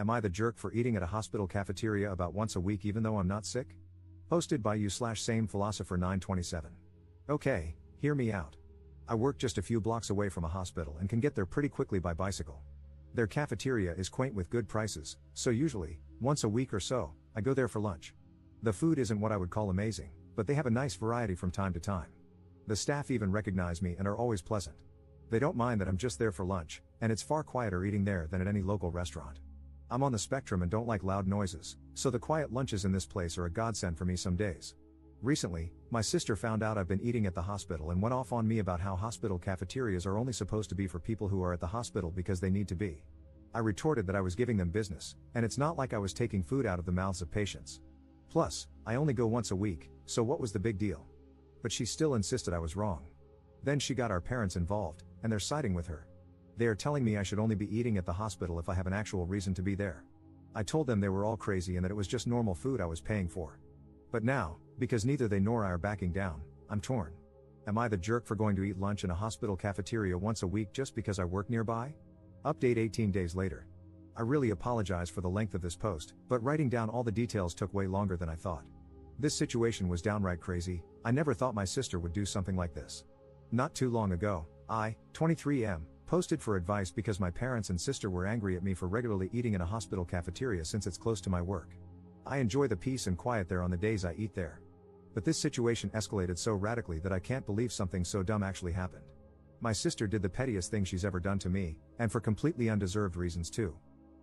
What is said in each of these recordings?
Am I the jerk for eating at a hospital cafeteria about once a week even though I'm not sick? Posted by you/same philosopher 927. Okay, hear me out. I work just a few blocks away from a hospital and can get there pretty quickly by bicycle. Their cafeteria is quaint with good prices, so usually, once a week or so, I go there for lunch. The food isn't what I would call amazing, but they have a nice variety from time to time. The staff even recognize me and are always pleasant. They don't mind that I'm just there for lunch, and it's far quieter eating there than at any local restaurant. I'm on the spectrum and don't like loud noises, so the quiet lunches in this place are a godsend for me some days. Recently, my sister found out I've been eating at the hospital and went off on me about how hospital cafeterias are only supposed to be for people who are at the hospital because they need to be. I retorted that I was giving them business, and it's not like I was taking food out of the mouths of patients. Plus, I only go once a week, so what was the big deal? But she still insisted I was wrong. Then she got our parents involved, and they're siding with her. They are telling me I should only be eating at the hospital if I have an actual reason to be there. I told them they were all crazy and that it was just normal food I was paying for. But now, because neither they nor I are backing down, I'm torn. Am I the jerk for going to eat lunch in a hospital cafeteria once a week just because I work nearby? Update 18 days later. I really apologize for the length of this post, but writing down all the details took way longer than I thought. This situation was downright crazy. I never thought my sister would do something like this. Not too long ago, I, 23M, posted for advice because my parents and sister were angry at me for regularly eating in a hospital cafeteria since it's close to my work. I enjoy the peace and quiet there on the days I eat there. But this situation escalated so radically that I can't believe something so dumb actually happened. My sister did the pettiest thing she's ever done to me, and for completely undeserved reasons too.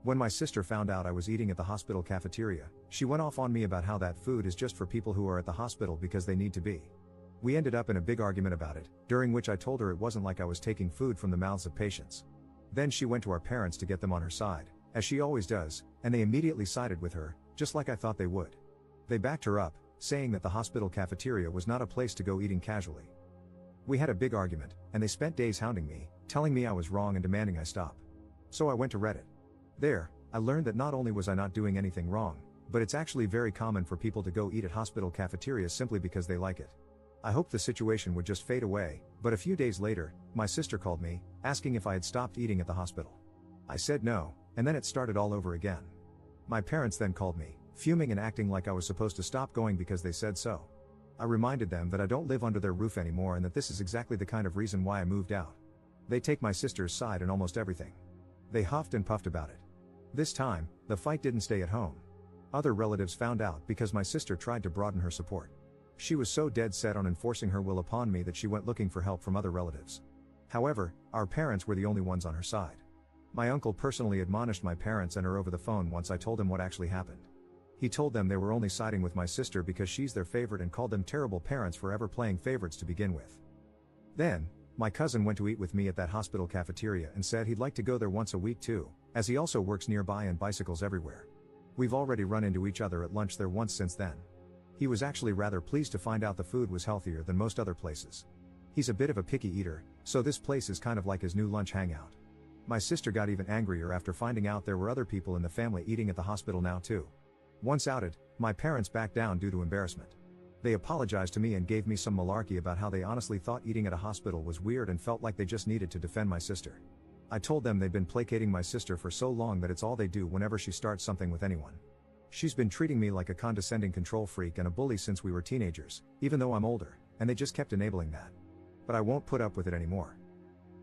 When my sister found out I was eating at the hospital cafeteria, she went off on me about how that food is just for people who are at the hospital because they need to be. We ended up in a big argument about it, during which I told her it wasn't like I was taking food from the mouths of patients. Then she went to our parents to get them on her side, as she always does, and they immediately sided with her, just like I thought they would. They backed her up, saying that the hospital cafeteria was not a place to go eating casually. We had a big argument, and they spent days hounding me, telling me I was wrong and demanding I stop. So I went to Reddit. There, I learned that not only was I not doing anything wrong, but it's actually very common for people to go eat at hospital cafeterias simply because they like it. I hoped the situation would just fade away, but a few days later, my sister called me, asking if I had stopped eating at the hospital. I said no, and then it started all over again. My parents then called me, fuming and acting like I was supposed to stop going because they said so. I reminded them that I don't live under their roof anymore and that this is exactly the kind of reason why I moved out. They take my sister's side in almost everything. They huffed and puffed about it. This time, the fight didn't stay at home. Other relatives found out because my sister tried to broaden her support. She was so dead set on enforcing her will upon me that she went looking for help from other relatives. However, our parents were the only ones on her side. My uncle personally admonished my parents and her over the phone once I told him what actually happened. He told them they were only siding with my sister because she's their favorite and called them terrible parents for ever playing favorites to begin with. Then, my cousin went to eat with me at that hospital cafeteria and said he'd like to go there once a week too, as he also works nearby and bicycles everywhere. We've already run into each other at lunch there once since then. He was actually rather pleased to find out the food was healthier than most other places. He's a bit of a picky eater, so this place is kind of like his new lunch hangout. My sister got even angrier after finding out there were other people in the family eating at the hospital now too. Once outed, my parents backed down due to embarrassment. They apologized to me and gave me some malarkey about how they honestly thought eating at a hospital was weird and felt like they just needed to defend my sister. I told them they'd been placating my sister for so long that it's all they do whenever she starts something with anyone. She's been treating me like a condescending control freak and a bully since we were teenagers, even though I'm older, and they just kept enabling that. But I won't put up with it anymore.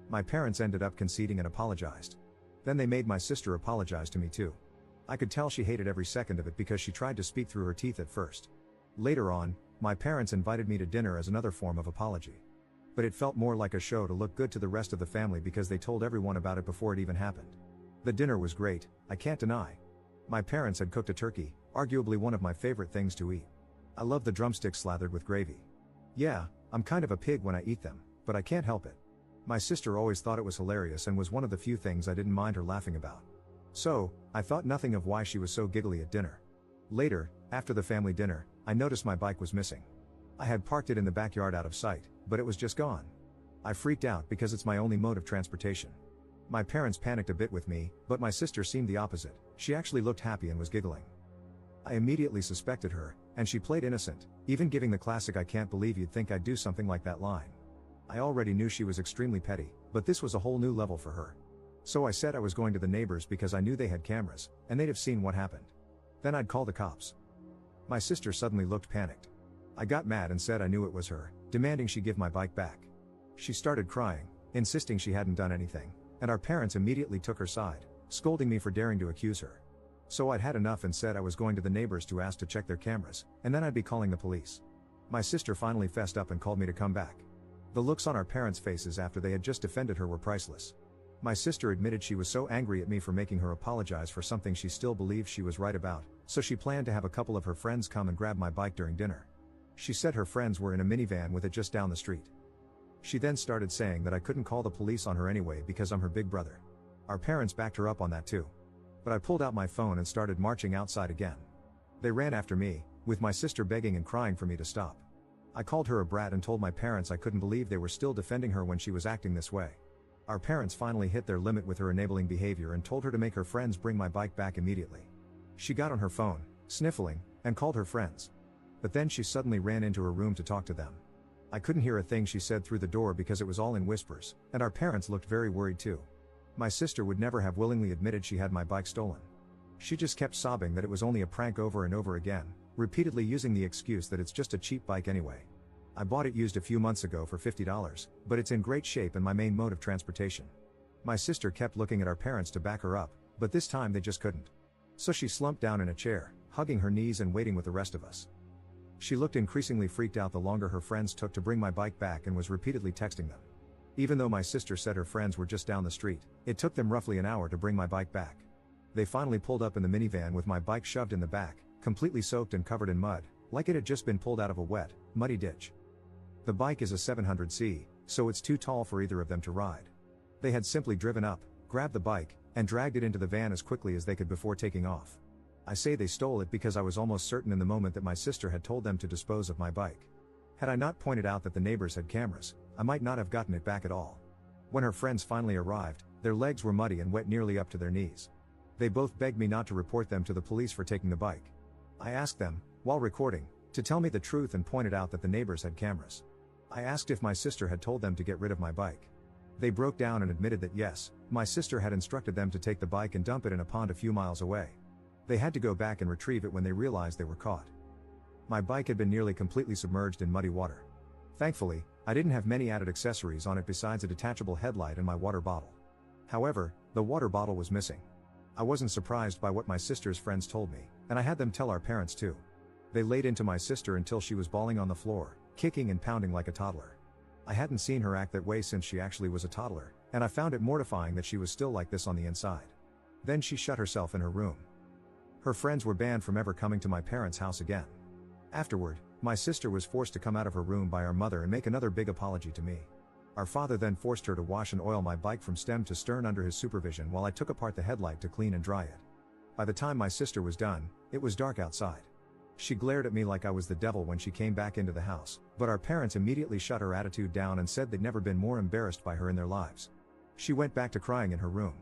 My parents ended up conceding and apologized. Then they made my sister apologize to me too. I could tell she hated every second of it because she tried to speak through her teeth at first. Later on, my parents invited me to dinner as another form of apology. But it felt more like a show to look good to the rest of the family because they told everyone about it before it even happened. The dinner was great, I can't deny. My parents had cooked a turkey, arguably one of my favorite things to eat. I love the drumsticks slathered with gravy. Yeah, I'm kind of a pig when I eat them, but I can't help it. My sister always thought it was hilarious and was one of the few things I didn't mind her laughing about. So, I thought nothing of why she was so giggly at dinner. Later, after the family dinner, I noticed my bike was missing. I had parked it in the backyard out of sight, but it was just gone. I freaked out because it's my only mode of transportation. My parents panicked a bit with me, but my sister seemed the opposite. She actually looked happy and was giggling. I immediately suspected her, and she played innocent, even giving the classic "I can't believe you'd think I'd do something like that" line. I already knew she was extremely petty, but this was a whole new level for her. So I said I was going to the neighbors because I knew they had cameras, and they'd have seen what happened. Then I'd call the cops. My sister suddenly looked panicked. I got mad and said I knew it was her, demanding she give my bike back. She started crying, insisting she hadn't done anything, and our parents immediately took her side, scolding me for daring to accuse her. So I'd had enough and said I was going to the neighbors to ask to check their cameras, and then I'd be calling the police. My sister finally fessed up and called me to come back. The looks on our parents' faces after they had just defended her were priceless. My sister admitted she was so angry at me for making her apologize for something she still believed she was right about, so she planned to have a couple of her friends come and grab my bike during dinner. She said her friends were in a minivan with it just down the street. She then started saying that I couldn't call the police on her anyway because I'm her big brother. Our parents backed her up on that too. But I pulled out my phone and started marching outside again. They ran after me, with my sister begging and crying for me to stop. I called her a brat and told my parents I couldn't believe they were still defending her when she was acting this way. Our parents finally hit their limit with her enabling behavior and told her to make her friends bring my bike back immediately. She got on her phone, sniffling, and called her friends. But then she suddenly ran into her room to talk to them. I couldn't hear a thing she said through the door because it was all in whispers, and our parents looked very worried too. My sister would never have willingly admitted she had my bike stolen. She just kept sobbing that it was only a prank over and over again, repeatedly using the excuse that it's just a cheap bike anyway. I bought it used a few months ago for $50, but it's in great shape and my main mode of transportation. My sister kept looking at our parents to back her up, but this time they just couldn't. So she slumped down in a chair, hugging her knees and waiting with the rest of us. She looked increasingly freaked out the longer her friends took to bring my bike back and was repeatedly texting them. Even though my sister said her friends were just down the street, it took them roughly an hour to bring my bike back. They finally pulled up in the minivan with my bike shoved in the back, completely soaked and covered in mud, like it had just been pulled out of a wet, muddy ditch. The bike is a 700C, so it's too tall for either of them to ride. They had simply driven up, grabbed the bike, and dragged it into the van as quickly as they could before taking off. I say they stole it because I was almost certain in the moment that my sister had told them to dispose of my bike. Had I not pointed out that the neighbors had cameras, I might not have gotten it back at all. When her friends finally arrived, their legs were muddy and wet nearly up to their knees. They both begged me not to report them to the police for taking the bike. I asked them, while recording, to tell me the truth and pointed out that the neighbors had cameras. I asked if my sister had told them to get rid of my bike. They broke down and admitted that yes, my sister had instructed them to take the bike and dump it in a pond a few miles away. They had to go back and retrieve it when they realized they were caught. My bike had been nearly completely submerged in muddy water. Thankfully, I didn't have many added accessories on it besides a detachable headlight and my water bottle. However, the water bottle was missing. I wasn't surprised by what my sister's friends told me, and I had them tell our parents too. They laid into my sister until she was bawling on the floor, kicking and pounding like a toddler. I hadn't seen her act that way since she actually was a toddler, and I found it mortifying that she was still like this on the inside. Then she shut herself in her room. Her friends were banned from ever coming to my parents' house again. Afterward, my sister was forced to come out of her room by our mother and make another big apology to me. Our father then forced her to wash and oil my bike from stem to stern under his supervision while I took apart the headlight to clean and dry it. By the time my sister was done, it was dark outside. She glared at me like I was the devil when she came back into the house, but our parents immediately shut her attitude down and said they'd never been more embarrassed by her in their lives. She went back to crying in her room.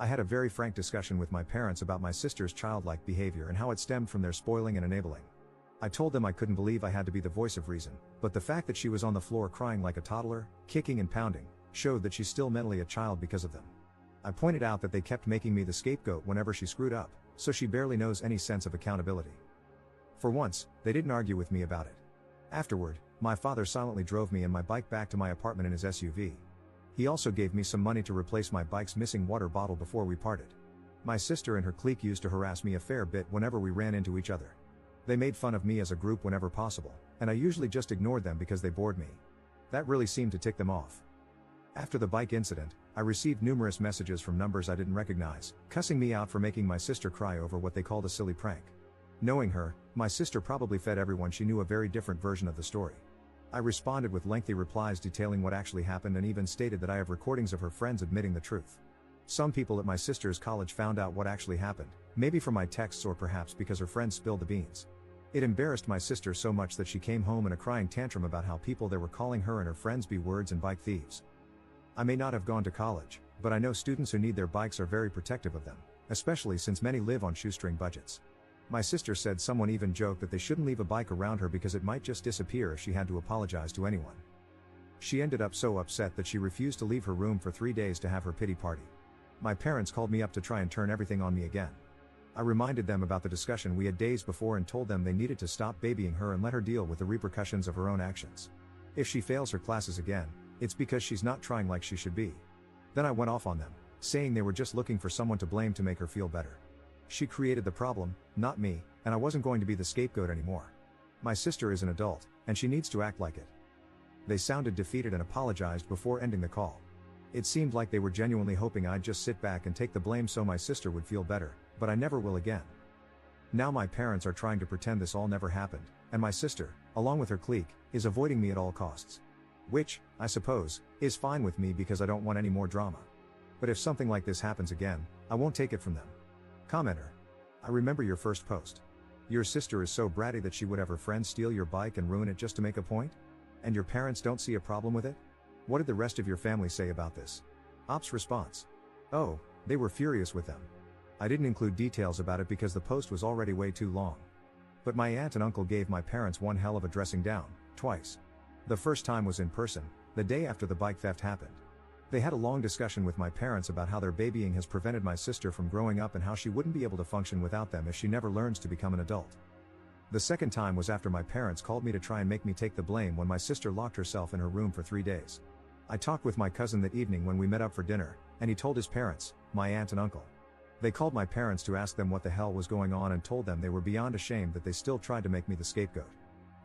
I had a very frank discussion with my parents about my sister's childlike behavior and how it stemmed from their spoiling and enabling. I told them I couldn't believe I had to be the voice of reason, but the fact that she was on the floor crying like a toddler, kicking and pounding, showed that she's still mentally a child because of them. I pointed out that they kept making me the scapegoat whenever she screwed up, so she barely knows any sense of accountability. For once, they didn't argue with me about it. Afterward, my father silently drove me and my bike back to my apartment in his SUV. He also gave me some money to replace my bike's missing water bottle before we parted. My sister and her clique used to harass me a fair bit whenever we ran into each other. They made fun of me as a group whenever possible, and I usually just ignored them because they bored me. That really seemed to tick them off. After the bike incident, I received numerous messages from numbers I didn't recognize, cussing me out for making my sister cry over what they called a silly prank. Knowing her, my sister probably fed everyone she knew a very different version of the story. I responded with lengthy replies detailing what actually happened and even stated that I have recordings of her friends admitting the truth. Some people at my sister's college found out what actually happened, maybe from my texts or perhaps because her friends spilled the beans. It embarrassed my sister so much that she came home in a crying tantrum about how people there were calling her and her friends B-words and bike thieves. I may not have gone to college, but I know students who need their bikes are very protective of them, especially since many live on shoestring budgets. My sister said someone even joked that they shouldn't leave a bike around her because it might just disappear if she had to apologize to anyone. She ended up so upset that she refused to leave her room for 3 days to have her pity party. My parents called me up to try and turn everything on me again. I reminded them about the discussion we had days before and told them they needed to stop babying her and let her deal with the repercussions of her own actions. If she fails her classes again, it's because she's not trying like she should be. Then I went off on them, saying they were just looking for someone to blame to make her feel better. She created the problem, not me, and I wasn't going to be the scapegoat anymore. My sister is an adult, and she needs to act like it. They sounded defeated and apologized before ending the call. It seemed like they were genuinely hoping I'd just sit back and take the blame so my sister would feel better, but I never will again. Now my parents are trying to pretend this all never happened, and my sister, along with her clique, is avoiding me at all costs. Which, I suppose, is fine with me because I don't want any more drama. But if something like this happens again, I won't take it from them. Commenter. I remember your first post. Your sister is so bratty that she would have her friends steal your bike and ruin it just to make a point? And your parents don't see a problem with it? What did the rest of your family say about this? Ops response. Oh, they were furious with them. I didn't include details about it because the post was already way too long. But my aunt and uncle gave my parents one hell of a dressing down, twice. The first time was in person, the day after the bike theft happened. They had a long discussion with my parents about how their babying has prevented my sister from growing up and how she wouldn't be able to function without them if she never learns to become an adult. The second time was after my parents called me to try and make me take the blame when my sister locked herself in her room for 3 days. I talked with my cousin that evening when we met up for dinner, and he told his parents, my aunt and uncle. They called my parents to ask them what the hell was going on and told them they were beyond ashamed that they still tried to make me the scapegoat.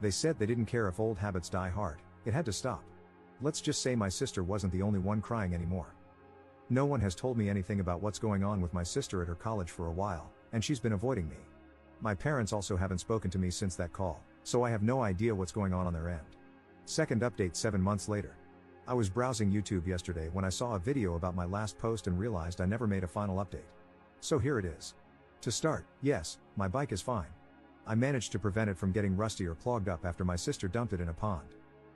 They said they didn't care if old habits die hard, it had to stop. Let's just say my sister wasn't the only one crying anymore. No one has told me anything about what's going on with my sister at her college for a while, and she's been avoiding me. My parents also haven't spoken to me since that call, so I have no idea what's going on their end. Second update 7 months later. I was browsing YouTube yesterday when I saw a video about my last post and realized I never made a final update. So here it is. To start, yes, my bike is fine. I managed to prevent it from getting rusty or clogged up after my sister dumped it in a pond.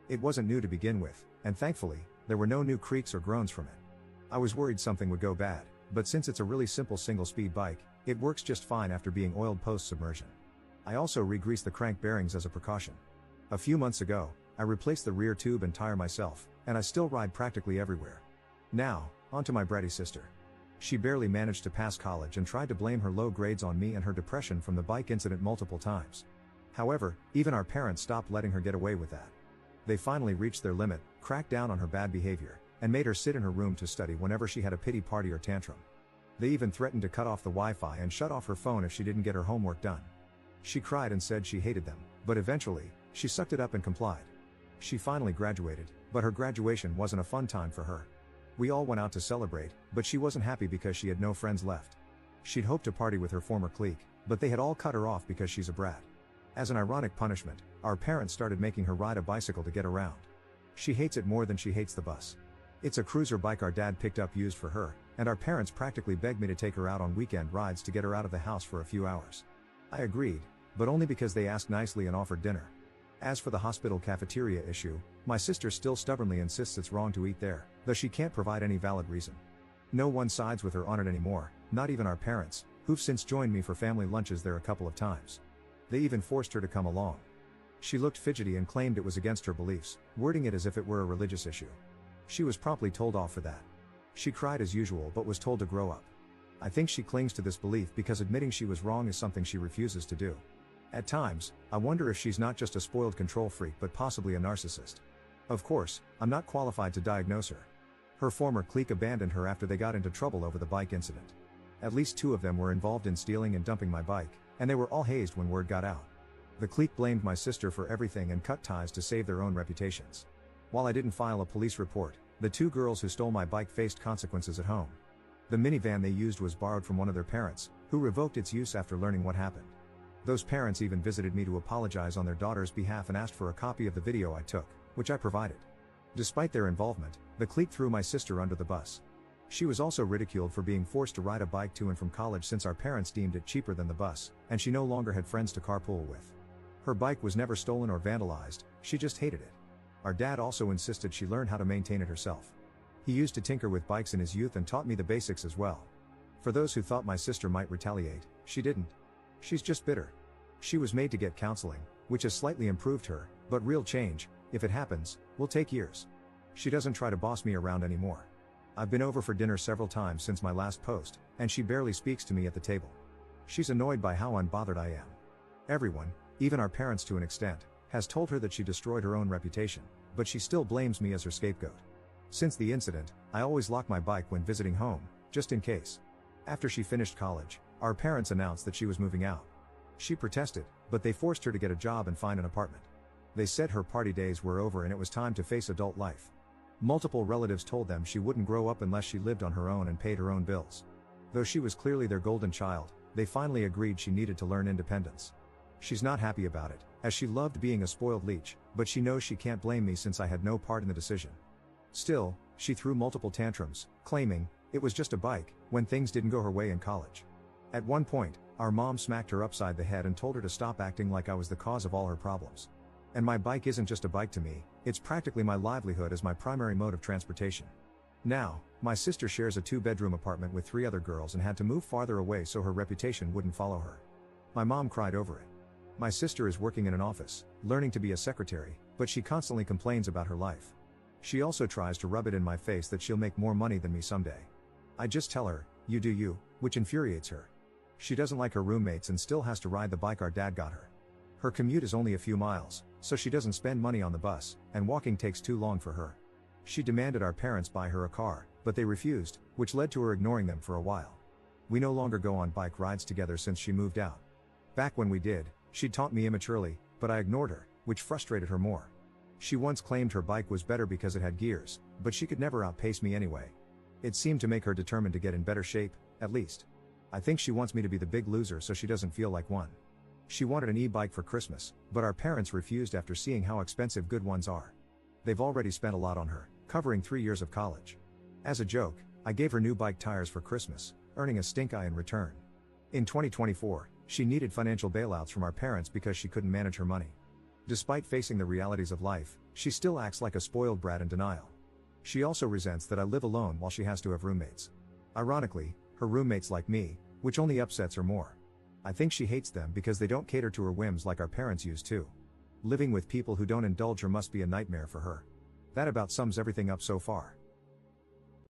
It wasn't new to begin with, and thankfully, there were no new creaks or groans from it. I was worried something would go bad, but since it's a really simple single-speed bike, it works just fine after being oiled post-submersion. I also re-greased the crank bearings as a precaution. A few months ago, I replaced the rear tube and tire myself, and I still ride practically everywhere. Now, onto my bratty sister. She barely managed to pass college and tried to blame her low grades on me and her depression from the bike incident multiple times. However, even our parents stopped letting her get away with that. They finally reached their limit, cracked down on her bad behavior, and made her sit in her room to study whenever she had a pity party or tantrum. They even threatened to cut off the Wi-Fi and shut off her phone if she didn't get her homework done. She cried and said she hated them, but eventually, she sucked it up and complied. She finally graduated, but her graduation wasn't a fun time for her. We all went out to celebrate, but she wasn't happy because she had no friends left. She'd hoped to party with her former clique, but they had all cut her off because she's a brat. As an ironic punishment, our parents started making her ride a bicycle to get around. She hates it more than she hates the bus. It's a cruiser bike our dad picked up used for her, and our parents practically begged me to take her out on weekend rides to get her out of the house for a few hours. I agreed, but only because they asked nicely and offered dinner. As for the hospital cafeteria issue, my sister still stubbornly insists it's wrong to eat there, though she can't provide any valid reason. No one sides with her on it anymore, not even our parents, who've since joined me for family lunches there a couple of times. They even forced her to come along. She looked fidgety and claimed it was against her beliefs, wording it as if it were a religious issue. She was promptly told off for that. She cried as usual but was told to grow up. I think she clings to this belief because admitting she was wrong is something she refuses to do. At times, I wonder if she's not just a spoiled control freak but possibly a narcissist. Of course, I'm not qualified to diagnose her. Her former clique abandoned her after they got into trouble over the bike incident. At least 2 of them were involved in stealing and dumping my bike, and they were all hazed when word got out. The clique blamed my sister for everything and cut ties to save their own reputations. While I didn't file a police report, the 2 girls who stole my bike faced consequences at home. The minivan they used was borrowed from one of their parents, who revoked its use after learning what happened. Those parents even visited me to apologize on their daughter's behalf and asked for a copy of the video I took, which I provided. Despite their involvement, the clique threw my sister under the bus. She was also ridiculed for being forced to ride a bike to and from college since our parents deemed it cheaper than the bus, and she no longer had friends to carpool with. Her bike was never stolen or vandalized, she just hated it. Our dad also insisted she learn how to maintain it herself. He used to tinker with bikes in his youth and taught me the basics as well. For those who thought my sister might retaliate, she didn't. She's just bitter. She was made to get counseling, which has slightly improved her, but real change, if it happens, will take years. She doesn't try to boss me around anymore. I've been over for dinner several times since my last post, and she barely speaks to me at the table. She's annoyed by how unbothered I am. Everyone, even our parents to an extent, has told her that she destroyed her own reputation, but she still blames me as her scapegoat. Since the incident, I always lock my bike when visiting home, just in case. After she finished college, our parents announced that she was moving out. She protested, but they forced her to get a job and find an apartment. They said her party days were over and it was time to face adult life. Multiple relatives told them she wouldn't grow up unless she lived on her own and paid her own bills. Though she was clearly their golden child, they finally agreed she needed to learn independence. She's not happy about it, as she loved being a spoiled leech, but she knows she can't blame me since I had no part in the decision. Still, she threw multiple tantrums, claiming it was just a bike, when things didn't go her way in college. At one point, our mom smacked her upside the head and told her to stop acting like I was the cause of all her problems. And my bike isn't just a bike to me, it's practically my livelihood as my primary mode of transportation. Now, my sister shares a 2-bedroom apartment with 3 other girls and had to move farther away so her reputation wouldn't follow her. My mom cried over it. My sister is working in an office, learning to be a secretary, but she constantly complains about her life. She also tries to rub it in my face that she'll make more money than me someday. I just tell her, you do you, which infuriates her. She doesn't like her roommates and still has to ride the bike our dad got her. Her commute is only a few miles, so she doesn't spend money on the bus, and walking takes too long for her. She demanded our parents buy her a car, but they refused, which led to her ignoring them for a while. We no longer go on bike rides together since she moved out. Back when we did, she'd taunt me immaturely, but I ignored her, which frustrated her more. She once claimed her bike was better because it had gears, but she could never outpace me anyway. It seemed to make her determined to get in better shape, at least. I think she wants me to be the big loser so she doesn't feel like one. She wanted an e-bike for Christmas, but our parents refused after seeing how expensive good ones are. They've already spent a lot on her, covering 3 years of college. As a joke, I gave her new bike tires for Christmas, earning a stink eye in return. In 2024, she needed financial bailouts from our parents because she couldn't manage her money. Despite facing the realities of life, she still acts like a spoiled brat in denial. She also resents that I live alone while she has to have roommates. Ironically, her roommates like me, which only upsets her more. I think she hates them because they don't cater to her whims like our parents used to. Living with people who don't indulge her must be a nightmare for her. That about sums everything up so far.